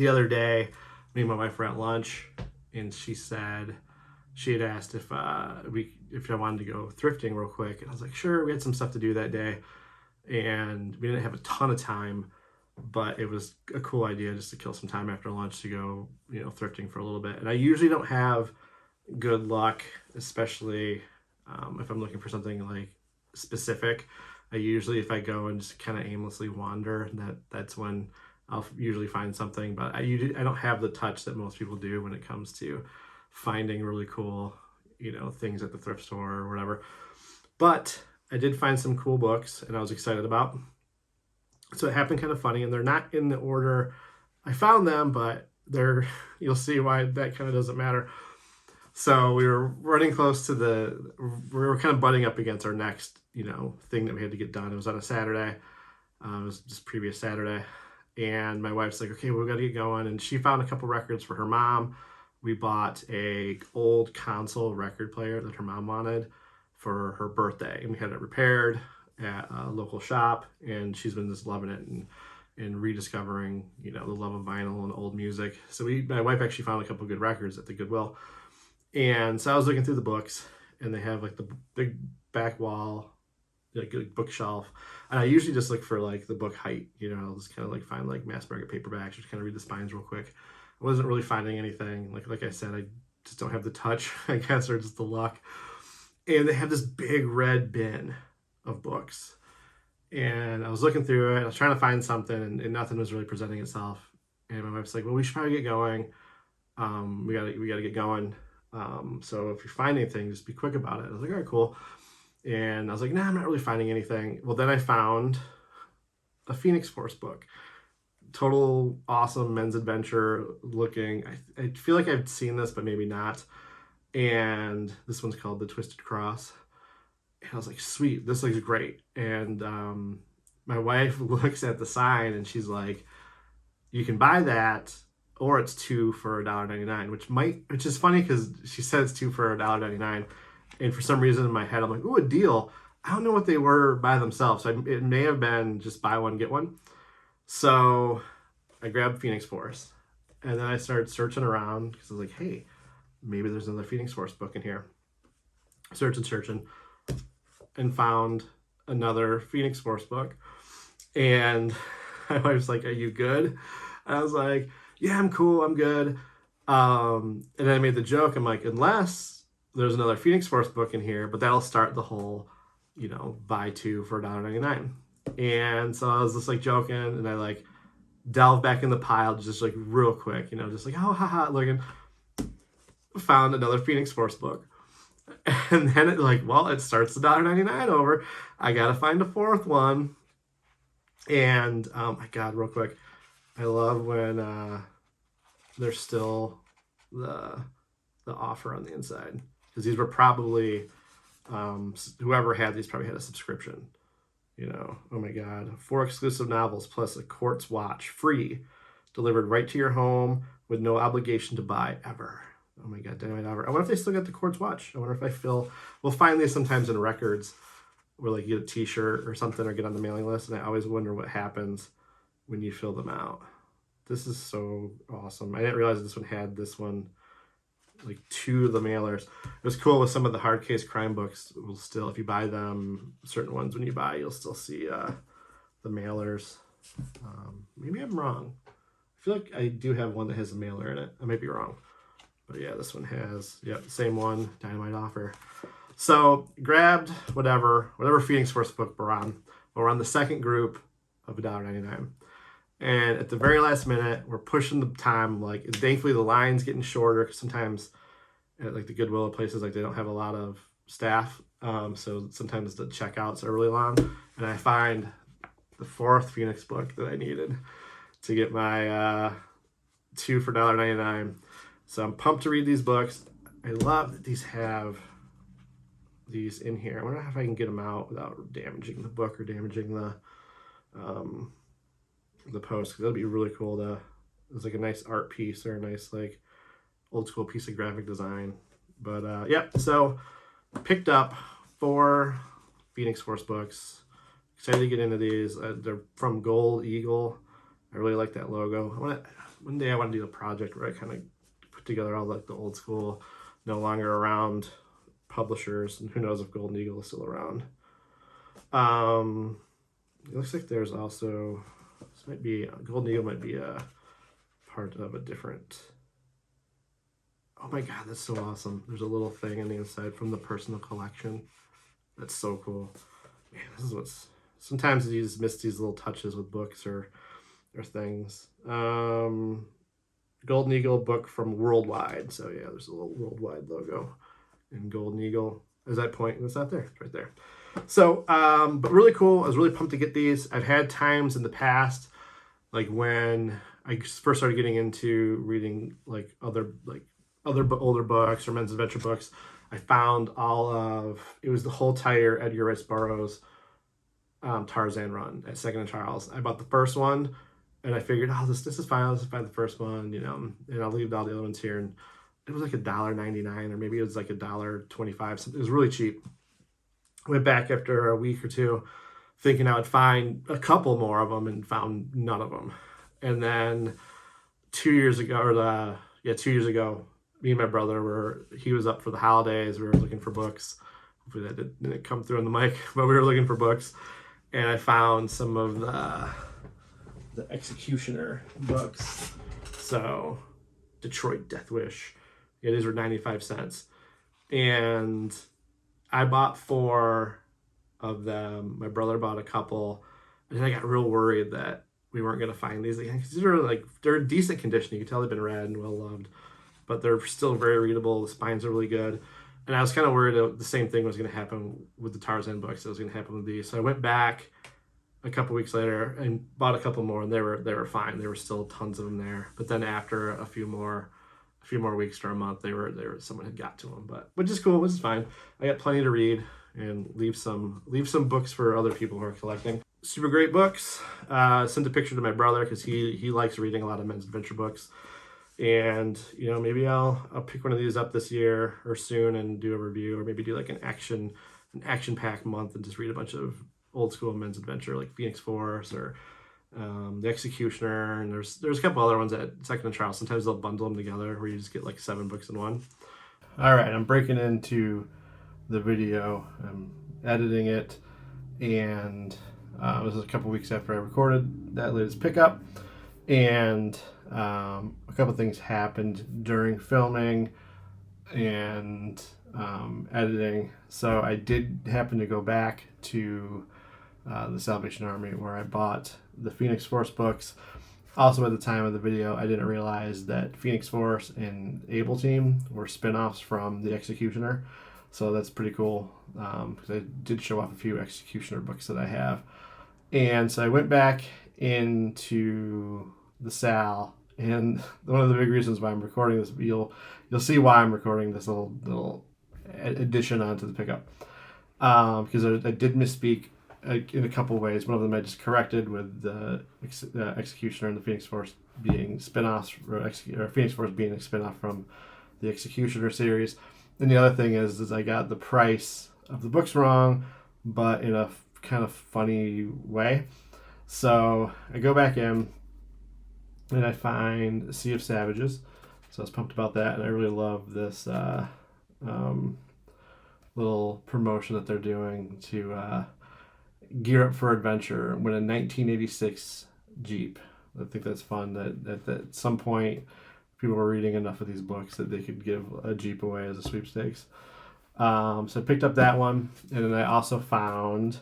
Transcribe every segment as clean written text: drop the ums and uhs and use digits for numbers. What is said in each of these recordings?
the other day, me and my wife were at lunch, and she said she had asked if I wanted to go thrifting real quick, and I was like, sure. We had some stuff to do that day, and we didn't have a ton of time, but it was a cool idea just to kill some time after lunch to go, thrifting for a little bit. And I usually don't have good luck, especially if I'm looking for something like specific. I usually, if I go and just kind of aimlessly wander, that's when I'll usually find something. But I don't have the touch that most people do when it comes to finding really cool, things at the thrift store or whatever. But I did find some cool books, and I was excited about. So it happened kind of funny, and they're not in the order I found them, but you'll see why that kind of doesn't matter. So we were running close to we were kind of butting up against our next, thing that we had to get done. It was on a Saturday. It was just previous Saturday. And my wife's like, okay, we've got to get going. And she found a couple records for her mom. We bought a old console record player that her mom wanted for her birthday. And we had it repaired at a local shop. And she's been just loving it and rediscovering, the love of vinyl and old music. So my wife actually found a couple good records at the Goodwill. And so I was looking through the books, and they have like the big back wall, like bookshelf. And I usually just look for like the book height, I'll just kind of like find like mass market paperbacks, just kind of read the spines real quick. I wasn't really finding anything. Like I said, I just don't have the touch, I guess, or just the luck. And they have this big red bin of books. And I was looking through it. I was trying to find something, and nothing was really presenting itself. And my wife's like, well, we should probably get going. We gotta get going. So if you find anything, just be quick about it. I was like, all right, cool. And I was like, nah, I'm not really finding anything. Well, then I found a Phoenix Force book. Total awesome men's adventure looking. I feel like I've seen this, but maybe not. And this one's called The Twisted Cross. And I was like, sweet, this looks great. And my wife looks at the sign, and she's like, you can buy that, or it's 2 for $1.99, which is funny because she said it's 2 for $1.99. And for some reason in my head, I'm like, ooh, a deal. I don't know what they were by themselves. So it may have been just buy one, get one. So I grabbed Phoenix Force, and then I started searching around because I was like, hey, maybe there's another Phoenix Force book in here. Searching, and found another Phoenix Force book. And my wife's like, are you good? And I was like, yeah, I'm cool, I'm good. And then I made the joke, I'm like, unless there's another Phoenix Force book in here, but that'll start the whole, buy 2 for $1.99. And so I was just like joking, and I like delved back in the pile just like real quick, just like, oh, haha, looking. Found another Phoenix Force book. And then it starts the $1.99 over. I gotta find a 4th one. And oh my God, real quick, I love when there's still the offer on the inside, because these were probably whoever had these probably had a subscription. Oh my God, 4 exclusive novels plus a Quartz watch, free, delivered right to your home with no obligation to buy ever. Oh my God, dynamite offer. I wonder if they still got the Quartz watch. I wonder if we'll find these sometimes in records where like you get a t-shirt or something or get on the mailing list, and I always wonder what happens when you fill them out. This is so awesome. I didn't realize this one had this one, like 2 of the mailers. It was cool with some of the hard case crime books. Will still, if you buy them, certain ones when you buy, you'll still see the mailers. Maybe I'm wrong. I feel like I do have one that has a mailer in it. I might be wrong. But yeah, this one has, the same one, dynamite offer. So grabbed whatever Phoenix Force book we're on. We're on the second group of $1.99. And at the very last minute, we're pushing the time. Like, thankfully, the line's getting shorter, because sometimes at like the Goodwill places, like they don't have a lot of staff. So sometimes the checkouts are really long. And I find the 4th Phoenix book that I needed to get my 2 for $1.99. So I'm pumped to read these books. I love that these have these in here. I wonder if I can get them out without damaging the book or damaging the post, because that'd be really cool to, it's like a nice art piece or a nice like old school piece of graphic design. But yeah, so picked up 4 Phoenix Force books. Excited to get into these. They're from Gold Eagle. I really like that logo. One day I want to do a project where I kind of put together all like the old school, no longer around publishers, and who knows if Golden Eagle is still around. It looks like there's also, this might be, Golden Eagle might be a part of a different, oh my God, that's so awesome. There's a little thing on the inside from the personal collection. That's so cool. Man, this is what's, sometimes you just miss these little touches with books or things. Golden Eagle book from Worldwide. So yeah, there's a little Worldwide logo in Golden Eagle. Is that point? It's not there. It's right there. So, but really cool. I was really pumped to get these. I've had times in the past, like when I first started getting into reading like other older books or men's adventure books, I found it was the whole entire Edgar Rice Burroughs Tarzan run at Second and Charles. I bought the first one, and I figured, oh, this is fine. I'll just buy the first one, and I'll leave all the other ones here. And it was like $1.99, or maybe it was like $1.25. It was really cheap. I went back after a week or two, thinking I would find a couple more of them, and found none of them. And then 2 years ago, 2 years ago, me and my brother he was up for the holidays. We were looking for books. Hopefully that didn't come through on the mic, but we were looking for books. And I found some of the Executioner books. So Detroit Death Wish. Yeah, these were 95 cents. And I bought 4 of them. My brother bought a couple. And then I got real worried that we weren't going to find these again. Because they're in decent condition. You can tell they've been read and well loved. But they're still very readable. The spines are really good. And I was kind of worried that the same thing was going to happen with the Tarzan books. It was going to happen with these. So I went back a couple weeks later and bought a couple more, and they were fine. There were still tons of them there. But then after a few more weeks or a month, someone had got to them. But which is cool, which is fine. I got plenty to read, and leave some books for other people who are collecting. Super great books. Sent a picture to my brother because he likes reading a lot of men's adventure books. And maybe I'll pick one of these up this year or soon and do a review, or maybe do like an action pack month and just read a bunch of old school men's adventure like Phoenix Force or the Executioner. And there's a couple other ones at Second and Charles. Sometimes they'll bundle them together where you just get like 7 books in one. All right, I'm breaking into the video. I'm editing it, and this is a couple weeks after I recorded that latest pickup. And a couple things happened during filming and editing. So I did happen to go back to the Salvation Army, where I bought the Phoenix Force books. Also, at the time of the video, I didn't realize that Phoenix Force and Able Team were spin-offs from the Executioner. So that's pretty cool, because I did show off a few Executioner books that I have. And so I went back into the Sal, and one of the big reasons why I'm recording this, you'll see why I'm recording this little addition onto the pickup, because I did misspeak in a couple of ways. One of them I just corrected with the Executioner and the Phoenix Force being spin-offs, or Phoenix Force being a spin-off from the Executioner series. And the other thing is I got the price of the books wrong, but in a kind of funny way. So I go back in and I find Sea of Savages. So I was pumped about that, and I really love this little promotion that they're doing to gear up for adventure. Win a 1986 Jeep. I think that's fun that at some point people were reading enough of these books that they could give a Jeep away as a sweepstakes. So I picked up that one, and then I also found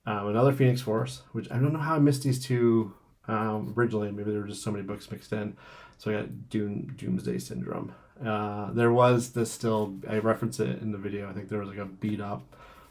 another Phoenix Force, which I don't know how I missed these two originally. Maybe there were just so many books mixed in. So I got Doomsday Syndrome. There was this still, I reference it in the video, I think there was like a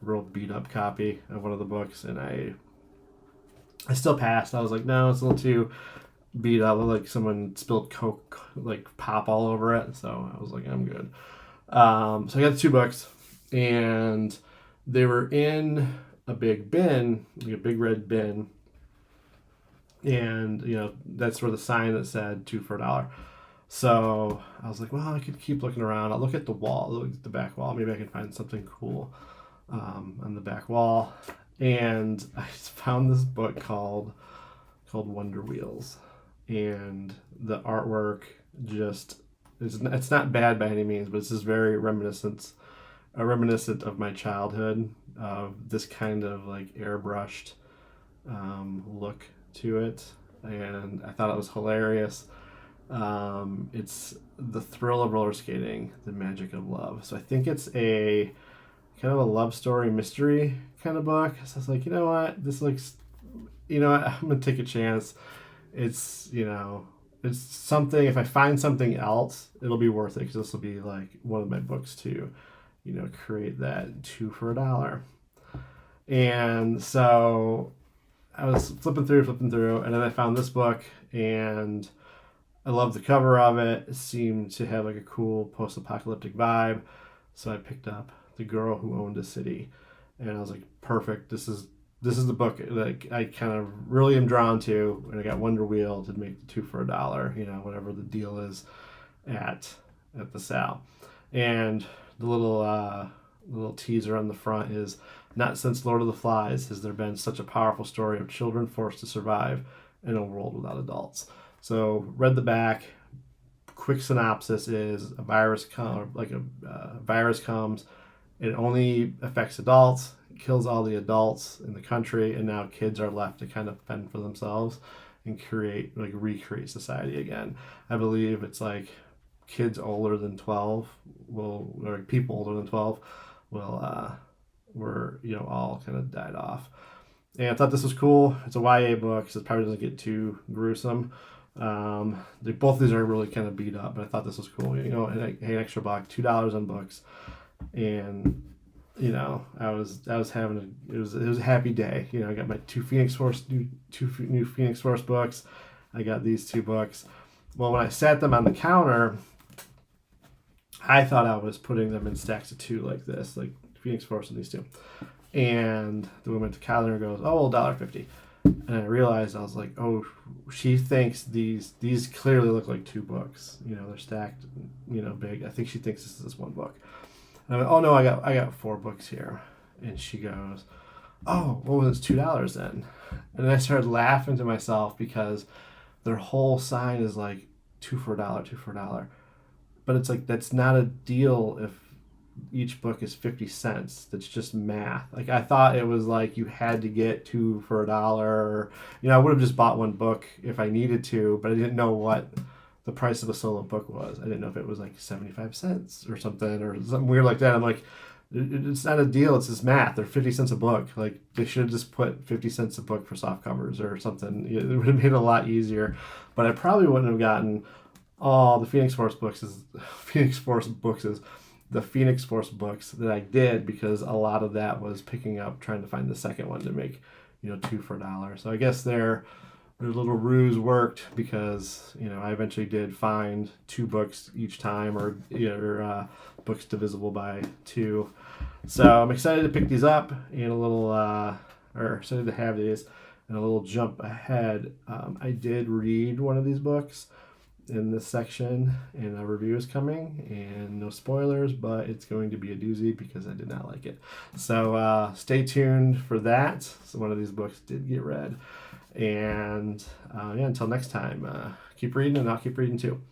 real beat up copy of one of the books, and I still passed. I was like, no, it's a little too beat up, like someone spilled Coke, like pop all over it. So I was like, I'm good. So I got the 2 books, and they were in a big bin, like a big red bin, and that's where the sign that said 2 for $1. So I was like, well, I could keep looking around. I'll look at the wall, look at the back wall. Maybe I can find something cool on the back wall. And I found this book called Wonder Wheels. and the artwork just it's not bad by any means, but it's just very reminiscent of my childhood, of this kind of like airbrushed look to it, and I thought it was hilarious. It's The Thrill of Roller Skating, The Magic of Love. So I think it's a kind of a love story mystery kind of book. So I was like, you know what, this looks, I'm gonna take a chance. It's it's something. If I find something else, it'll be worth it, because this will be like one of my books to create that 2 for $1. And so I was flipping through, and then I found this book, and I loved the cover of it. It seemed to have like a cool post-apocalyptic vibe. So I picked up The Girl Who Owned a City, and I was like, perfect. This is the book that I kind of really am drawn to. And I got Wonder Wheel to make the 2 for $1, whatever the deal is at the sale. And the little teaser on the front is, not since Lord of the Flies has there been such a powerful story of children forced to survive in a world without adults. So read the back. Quick synopsis is a virus comes. It only affects adults. It kills all the adults in the country, and now kids are left to kind of fend for themselves and recreate society again. I believe it's like kids older than 12 or people older than 12 were all kind of died off. And I thought this was cool. It's a YA book, so it probably doesn't get too gruesome. Both of these are really kind of beat up, but I thought this was cool. And an extra buck, $2 on books, and I was having it was a happy day. I got my two new Phoenix Force books. I got these 2 books. Well, when I sat them on the counter, I thought I was putting them in stacks of 2 like this, like Phoenix Force and these 2. And the woman at the counter goes, "Oh, well, $1.50." And I realized, I was like, oh, she thinks these clearly look like 2 books. They're stacked, big. I think she thinks this is 1 book. And I went, oh no, I got 4 books here. And she goes, oh, well, it's $2 then. And then I started laughing to myself, because their whole sign is like 2 for $1, 2 for $1. But it's like, that's not a deal if each book is 50 cents. That's just math. Like, I thought it was like you had to get 2 for $1. I would have just bought 1 book if I needed to, but I didn't know what the price of a solo book was. I didn't know if it was like 75 cents or something weird like that. I'm like, it's not a deal. It's just math. They're 50 cents a book. Like, they should have just put 50 cents a book for soft covers or something. It would have made it a lot easier. But I probably wouldn't have gotten all the Phoenix Force books that I did, because a lot of that was picking up, trying to find the second one to make 2 for $1. So I guess their little ruse worked, because I eventually did find 2 books each time, or books divisible by 2. So I'm excited to pick these up, and excited to have these. And a little jump ahead, I did read one of these books in this section, and a review is coming, and no spoilers, but it's going to be a doozy, because I did not like it. So stay tuned for that. So one of these books did get read. And until next time, keep reading, and I'll keep reading too.